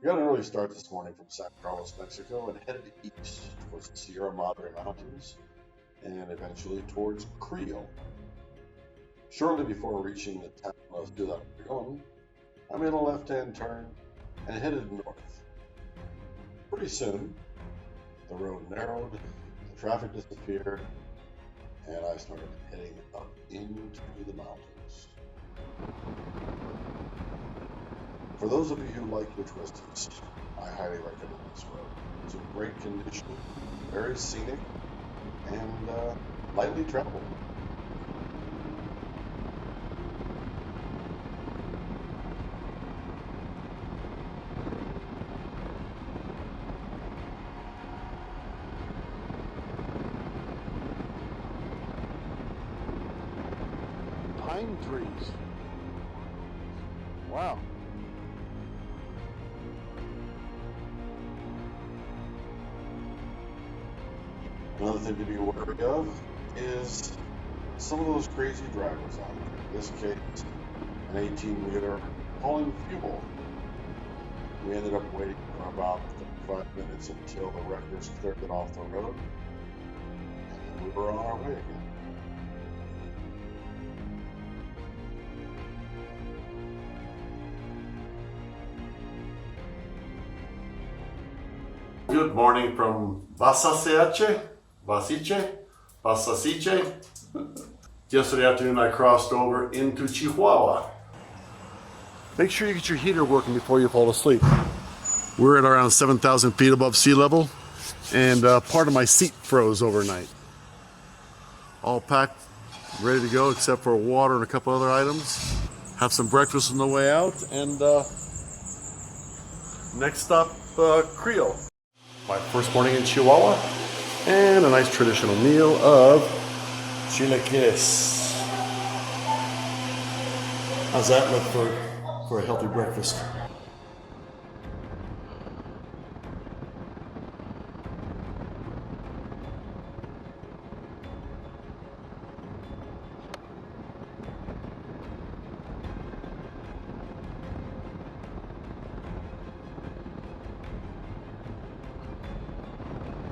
We got an early start this morning from San Carlos, Mexico, and headed east towards the Sierra Madre Mountains and eventually towards Creel. Shortly before reaching the town of Ciebo, I made a left-hand turn and headed north. Pretty soon, the road narrowed, the traffic disappeared, and I started heading up into the mountains. For those of you who like your twisties, I highly recommend this road. It's in great condition, very scenic, and lightly traveled. Pine trees. Wow. Another thing to be wary of is some of those crazy drivers out there. In this case, an 18-wheeler hauling fuel. We ended up waiting for about 35 minutes until the wreckers cleared it off the road, and then we were on our way again. Good morning from Basasiche. Yesterday afternoon I crossed over into Chihuahua. Make sure you get your heater working before you fall asleep. We're at around 7,000 feet above sea level, and part of my seat froze overnight. All packed, ready to go, except for water and a couple other items. Have some breakfast on the way out, and next stop, Creel. My first morning in Chihuahua, and a nice traditional meal of chilaquiles. How's that look for a healthy breakfast?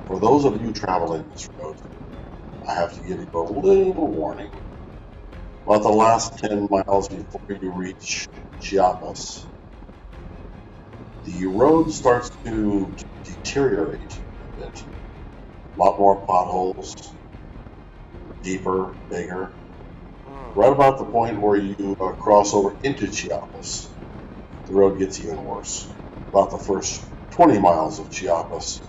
For those of you traveling this road, I have to give you a little warning. About the last 10 miles before you reach Chiapas, the road starts to deteriorate a bit. A lot more potholes, deeper, bigger. Right about the point where you cross over into Chiapas, the road gets even worse. About the first 20 miles of Chiapas,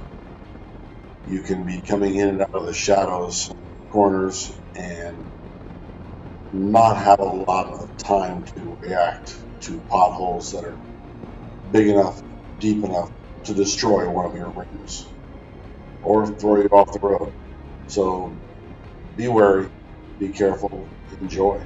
you can be coming in and out of the shadows, corners, and not have a lot of time to react to potholes that are big enough, deep enough to destroy one of your rims or throw you off the road. So be wary, be careful, enjoy.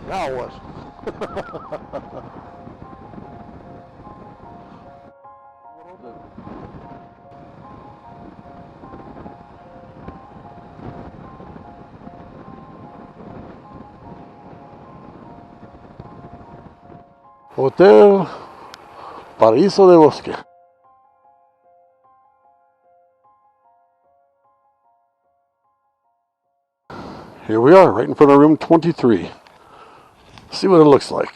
Now what? Hotel Paraíso de Bosque. Here we are, right in front of room 23. See what it looks like.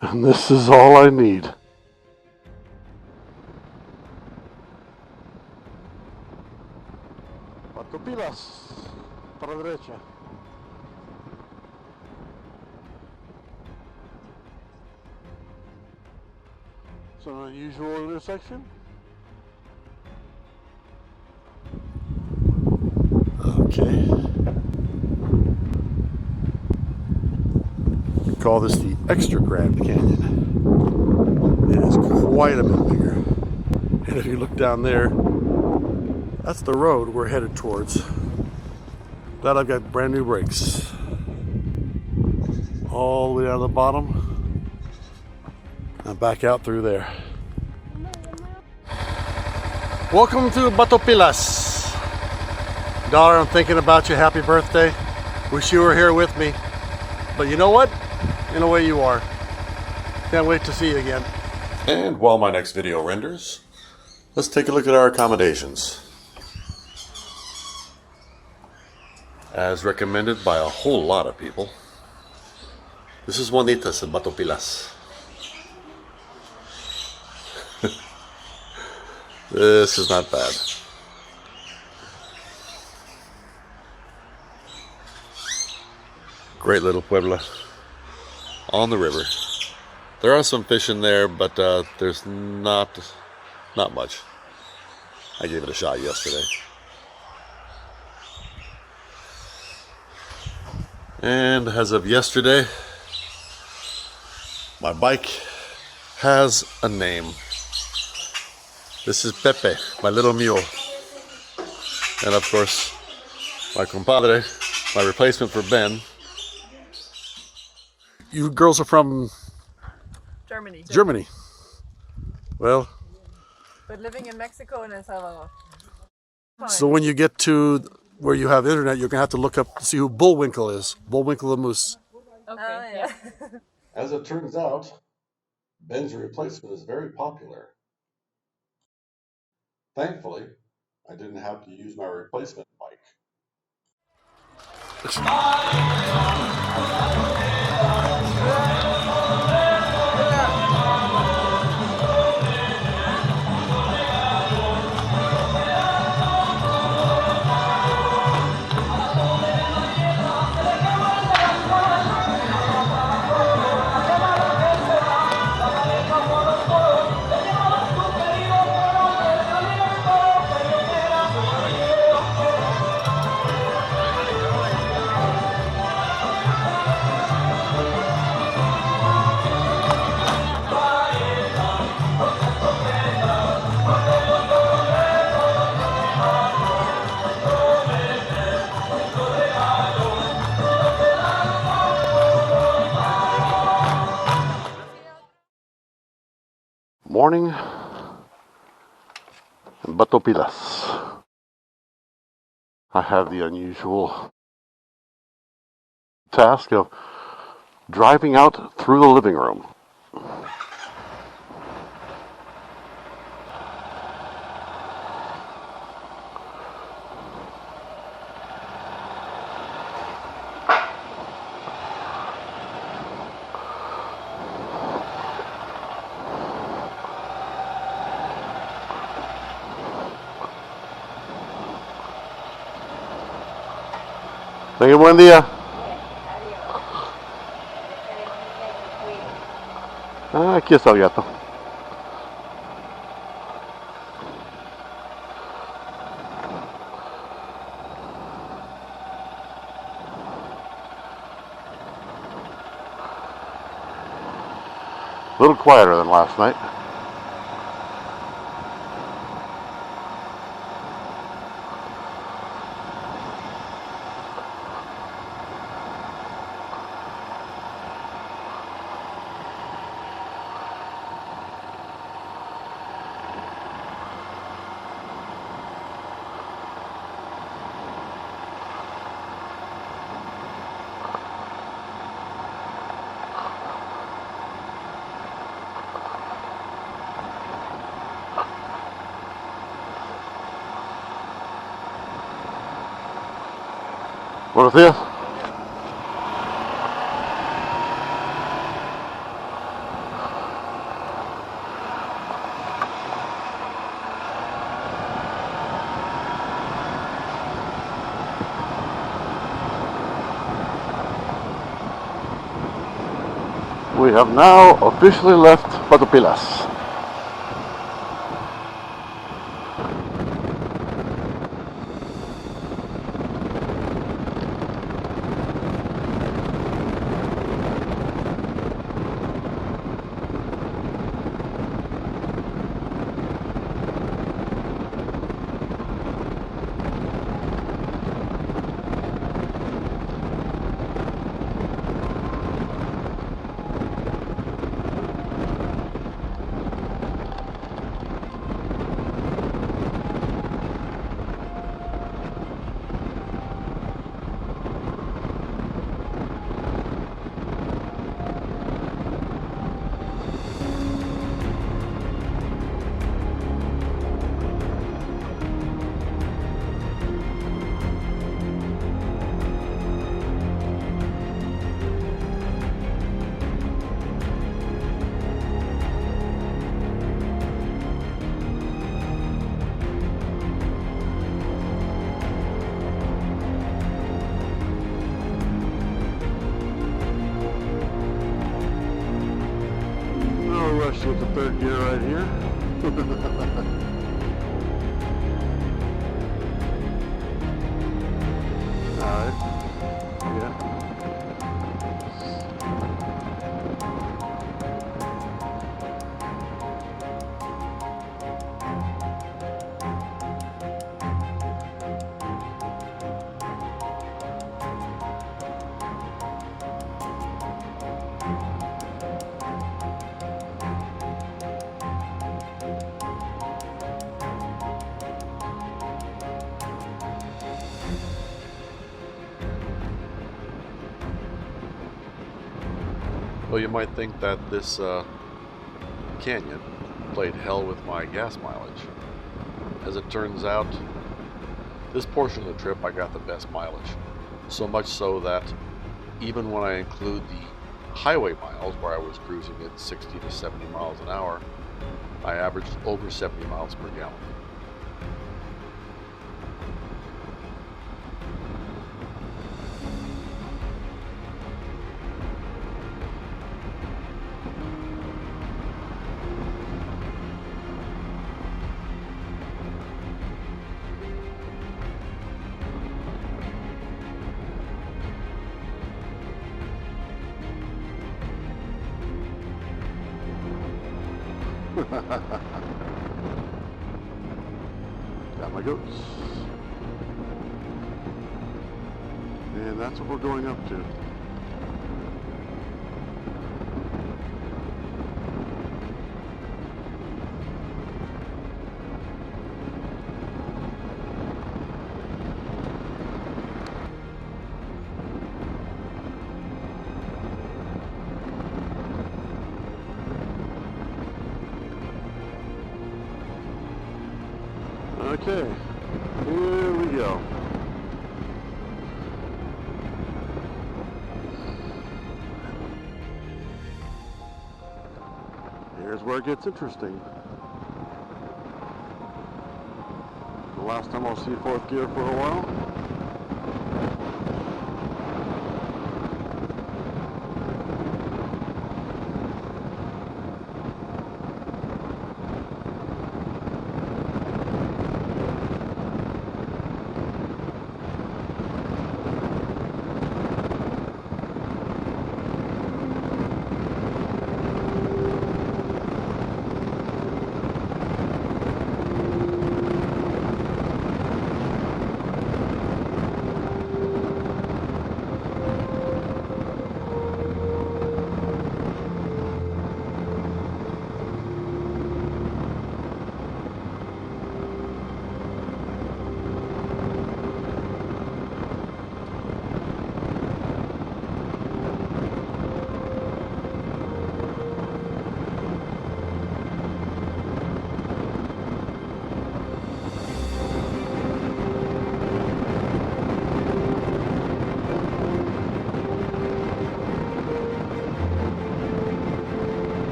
And this is all I need. Batopilas, para la derecha. It's an unusual intersection. Okay. We call this the Extra Grand Canyon. It is quite a bit bigger. And if you look down there, That's the road we're headed towards. Glad I've got brand new brakes. All the way down to the bottom and back out through there. Welcome to Batopilas. Daughter, I'm thinking about you. Happy birthday. Wish you were here with me. But you know what? In a way you are. Can't wait to see you again. And while my next video renders, let's take a look at our accommodations. As recommended by a whole lot of people, this is Juanita's in Batopilas. This is not bad. Great little puebla on the river. There are some fish in there, but there's not much. I gave it a shot yesterday. And as of yesterday, my bike has a name. This is Pepe, my little mule. And of course, my compadre, my replacement for Ben. You girls are from Germany. Well, but living in Mexico and El Salvador. so when you get to where you have internet, you're gonna have to look up to see who Bullwinkle is. Bullwinkle the moose. Okay. Yeah. As it turns out, Ben's replacement is very popular. Thankfully, I didn't have to use my replacement bike. Morning in Batopilas. I have the unusual task of driving out through the living room. Tenga buen día. Ah, aquí está el gato. A little quieter than last night. Buenos días. We have now officially left Batopilas. gear right here. Alright. Yeah. Well, you might think that this canyon played hell with my gas mileage. As it turns out, this portion of the trip I got the best mileage. So much so that even when I include the highway miles, where I was cruising at 60 to 70 miles an hour, I averaged over 70 miles per gallon. Got my goats. And that's what we're going up to. Okay, here we go. Here's where it gets interesting. The last time I'll see fourth gear for a while.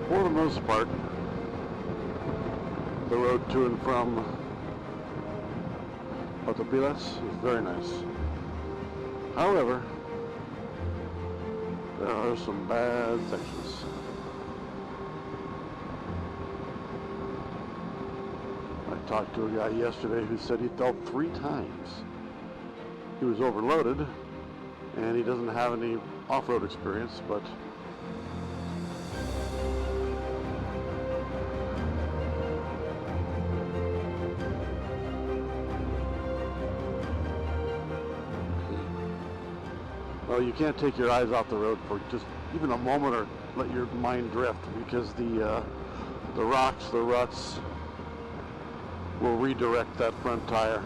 For the most part, the road to and from Batopilas is very nice. However, there are some bad sections. I talked to a guy yesterday who said he fell 3 times. He was overloaded, and he doesn't have any off-road experience, but well, you can't take your eyes off the road for just even a moment or let your mind drift, because the rocks, the ruts will redirect that front tire,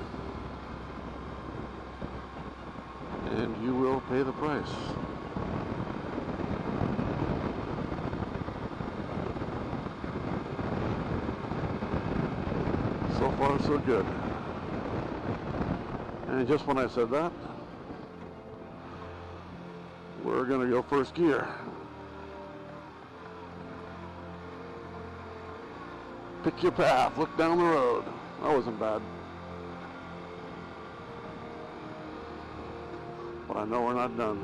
and you will pay the price. So far, so good. And just when I said that, we're gonna go first gear. Pick your path, look down the road. That wasn't bad. I know we're not done.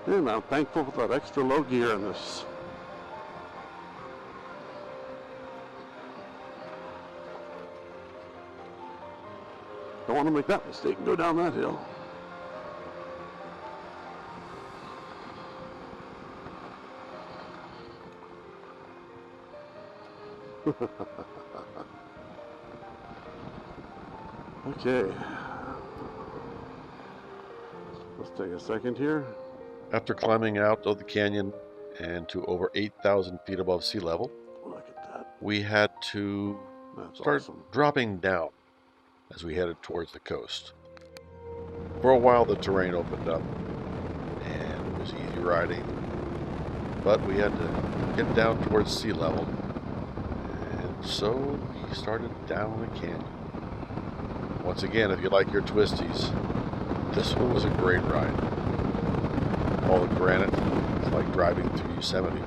And I'm thankful for that extra low gear in this. Don't want to make that mistake and go down that hill. Okay. Let's take a second here. After climbing out of the canyon and to over 8,000 feet above sea level, Look at that. we had to That's start awesome. dropping down as we headed towards the coast. For a while the terrain opened up and it was easy riding, but we had to get down towards sea level, and so we started down the canyon. Once again, if you like your twisties, this one was a great ride. All the granite, it's like driving through Yosemite.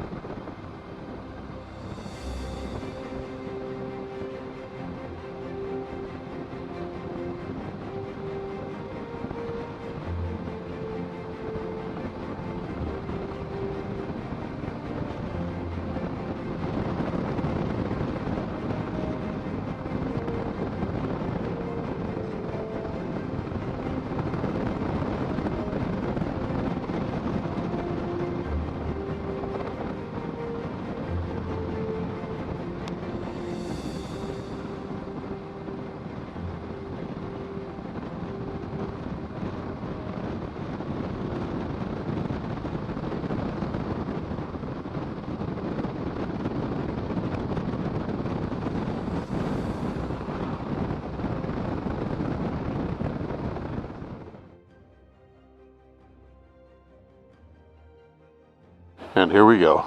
And here we go.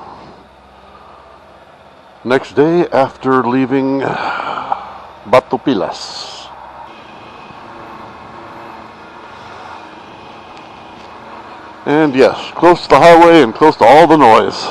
Next day after leaving Batopilas. And yes, close to the highway and close to all the noise.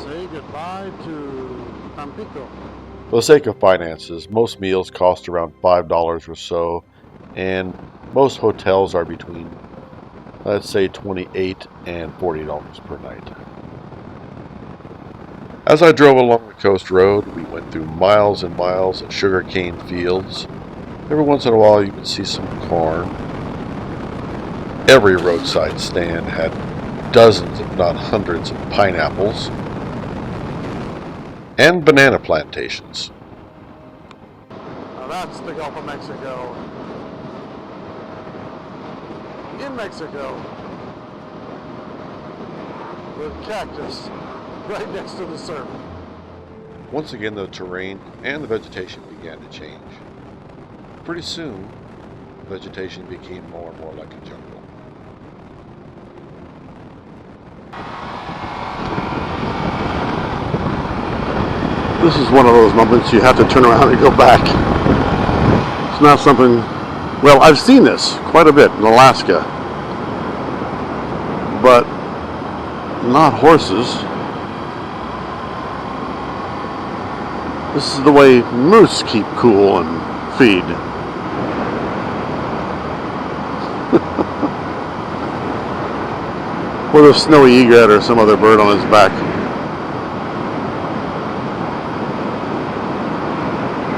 Say goodbye to Tampico. For the sake of finances, most meals cost around $5 or so, and most hotels are between, let's say, $28 and $40 per night. As I drove along the coast road, we went through miles and miles of sugarcane fields. Every once in a while you would see some corn. Every roadside stand had dozens, if not hundreds, of pineapples and banana plantations. Now that's the Gulf of Mexico. In Mexico. With cactus right next to the surf. Once again, the terrain and the vegetation began to change. Pretty soon, vegetation became more and more like a jungle. This is one of those moments you have to turn around and go back. It's not something, well, I've seen this quite a bit in Alaska, but not horses. This is the way moose keep cool and feed. With a snowy egret or some other bird on his back.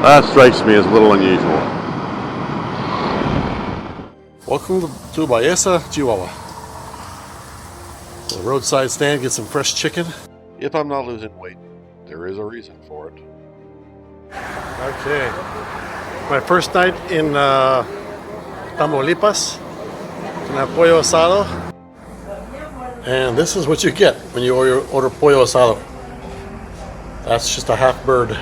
That strikes me as a little unusual. Welcome to Baeza, Chihuahua. The roadside stand, get some fresh chicken. If I'm not losing weight, there is a reason for it. Okay. My first night in Tamaulipas. Can pollo asado. And this is what you get when you order pollo asado. That's just a half bird.